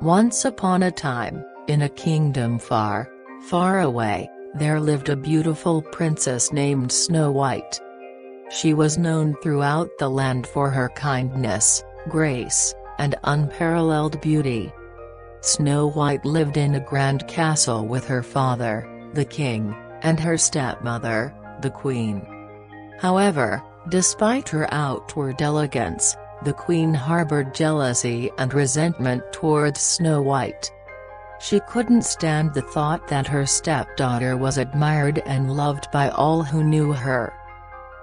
Once upon a time, in a kingdom far, far away, there lived a beautiful princess named Snow White. She was known throughout the land for her kindness, grace, and unparalleled beauty. Snow White lived in a grand castle with her father, the king, and her stepmother, the queen. However, despite her outward elegance, the queen harbored jealousy and resentment towards Snow White. She couldn't stand the thought that her stepdaughter was admired and loved by all who knew her.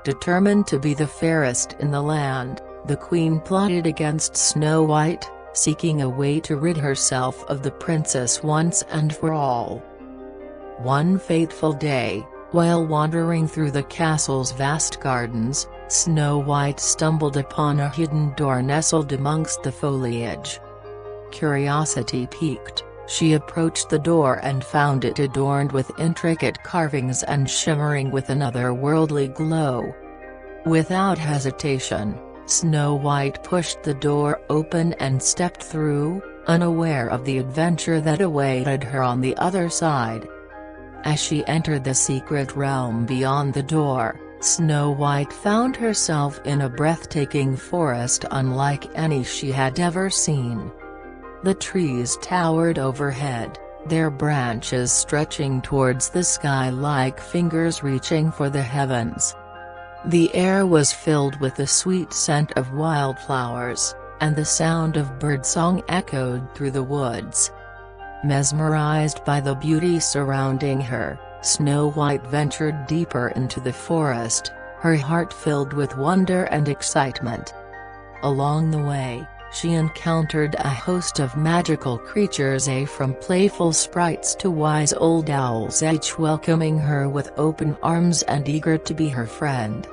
Determined to be the fairest in the land, the queen plotted against Snow White, seeking a way to rid herself of the princess once and for all. One fateful day, while wandering through the castle's vast gardens, Snow White stumbled upon a hidden door nestled amongst the foliage. Curiosity piqued, she approached the door and found it adorned with intricate carvings and shimmering with an otherworldly glow. Without hesitation, Snow White pushed the door open and stepped through, unaware of the adventure that awaited her on the other side. As she entered the secret realm beyond the door, Snow White found herself in a breathtaking forest unlike any she had ever seen. The trees towered overhead, their branches stretching towards the sky like fingers reaching for the heavens. The air was filled with the sweet scent of wildflowers, and the sound of birdsong echoed through the woods. Mesmerized by the beauty surrounding her, Snow White ventured deeper into the forest, her heart filled with wonder and excitement. Along the way, she encountered a host of magical creatures, from playful sprites to wise old owls, each welcoming her with open arms and eager to be her friend.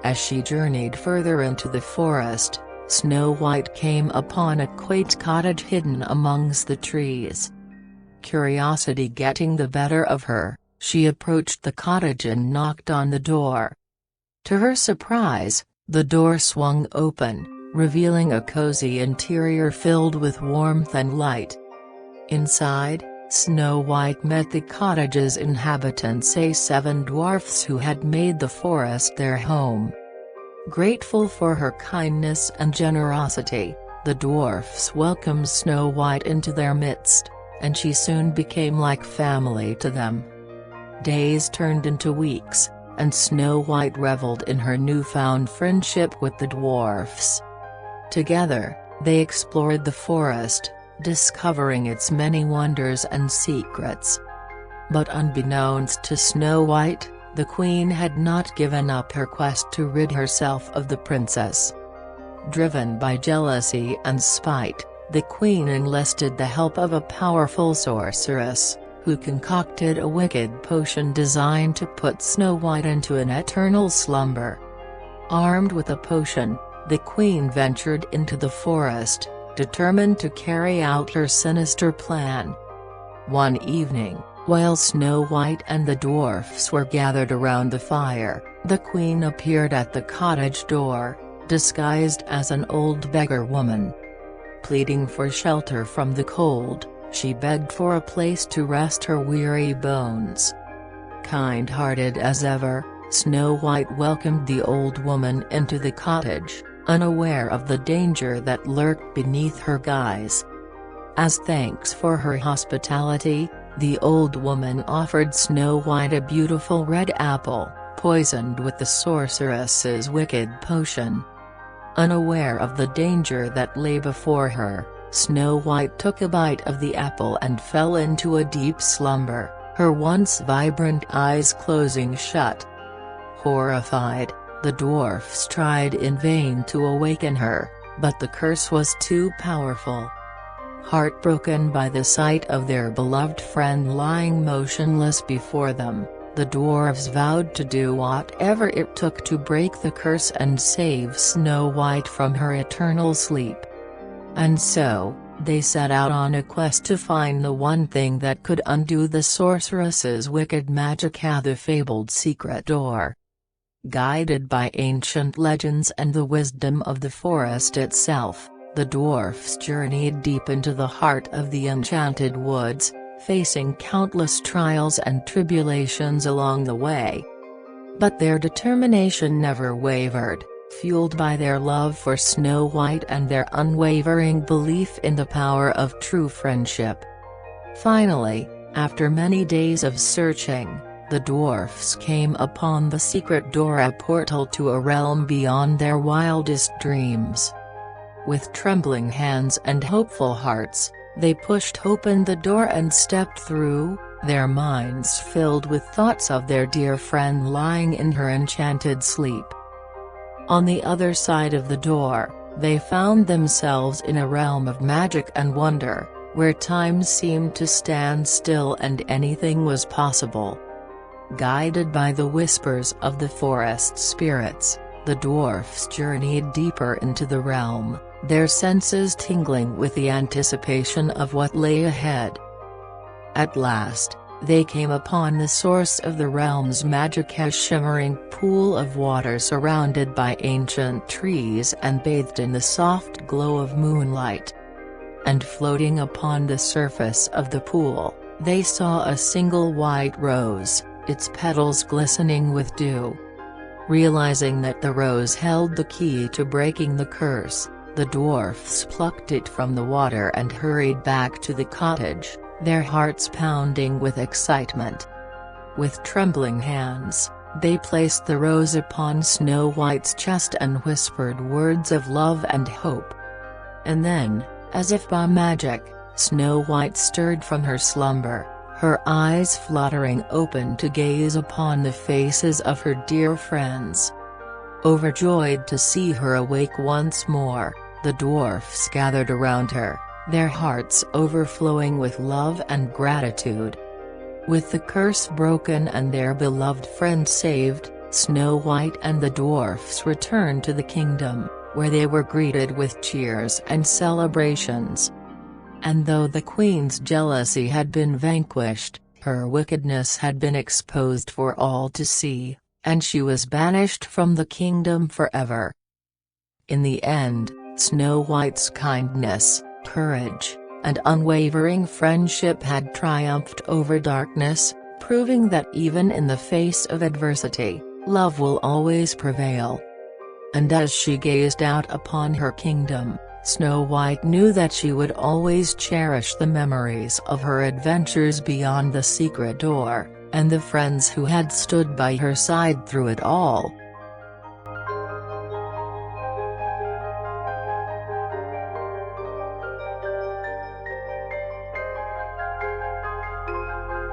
As she journeyed further into the forest, Snow White came upon a quaint cottage hidden amongst the trees. Curiosity getting the better of her, she approached the cottage and knocked on the door. To her surprise, the door swung open, revealing a cozy interior filled with warmth and light. Inside, Snow White met the cottage's inhabitants, 7 dwarfs who had made the forest their home. Grateful for her kindness and generosity, the dwarfs welcomed Snow White into their midst, and she soon became like family to them. Days turned into weeks, and Snow White reveled in her newfound friendship with the dwarfs. Together, they explored the forest, discovering its many wonders and secrets. But unbeknownst to Snow White, the queen had not given up her quest to rid herself of the princess. Driven by jealousy and spite, the queen enlisted the help of a powerful sorceress, who concocted a wicked potion designed to put Snow White into an eternal slumber. Armed with a potion, the queen ventured into the forest, determined to carry out her sinister plan. One evening, while Snow White and the dwarfs were gathered around the fire, the queen appeared at the cottage door, disguised as an old beggar woman. Pleading for shelter from the cold, she begged for a place to rest her weary bones. Kind-hearted as ever, Snow White welcomed the old woman into the cottage, unaware of the danger that lurked beneath her guise. As thanks for her hospitality, the old woman offered Snow White a beautiful red apple, poisoned with the sorceress's wicked potion. Unaware of the danger that lay before her, Snow White took a bite of the apple and fell into a deep slumber, her once vibrant eyes closing shut. Horrified, the dwarfs tried in vain to awaken her, but the curse was too powerful. Heartbroken by the sight of their beloved friend lying motionless before them, the dwarves vowed to do whatever it took to break the curse and save Snow White from her eternal sleep. And so, they set out on a quest to find the one thing that could undo the sorceress's wicked magic, the fabled secret door. Guided by ancient legends and the wisdom of the forest itself, the dwarfs journeyed deep into the heart of the enchanted woods, facing countless trials and tribulations along the way. But their determination never wavered, fueled by their love for Snow White and their unwavering belief in the power of true friendship. Finally, after many days of searching, the dwarfs came upon the secret door, a portal to a realm beyond their wildest dreams. With trembling hands and hopeful hearts, they pushed open the door and stepped through, their minds filled with thoughts of their dear friend lying in her enchanted sleep. On the other side of the door, they found themselves in a realm of magic and wonder, where time seemed to stand still and anything was possible. Guided by the whispers of the forest spirits, the dwarfs journeyed deeper into the realm, their senses tingling with the anticipation of what lay ahead. At last, they came upon the source of the realm's magic, a shimmering pool of water surrounded by ancient trees and bathed in the soft glow of moonlight. And floating upon the surface of the pool, they saw a single white rose, its petals glistening with dew. Realizing that the rose held the key to breaking the curse, the dwarfs plucked it from the water and hurried back to the cottage, their hearts pounding with excitement. With trembling hands, they placed the rose upon Snow White's chest and whispered words of love and hope. And then, as if by magic, Snow White stirred from her slumber, her eyes fluttering open to gaze upon the faces of her dear friends. Overjoyed to see her awake once more, the dwarfs gathered around her, their hearts overflowing with love and gratitude. With the curse broken and their beloved friend saved, Snow White and the dwarfs returned to the kingdom, where they were greeted with cheers and celebrations. And though the queen's jealousy had been vanquished, her wickedness had been exposed for all to see, and she was banished from the kingdom forever. In the end, Snow White's kindness, courage, and unwavering friendship had triumphed over darkness, proving that even in the face of adversity, love will always prevail. And as she gazed out upon her kingdom, Snow White knew that she would always cherish the memories of her adventures beyond the secret door, and the friends who had stood by her side through it all.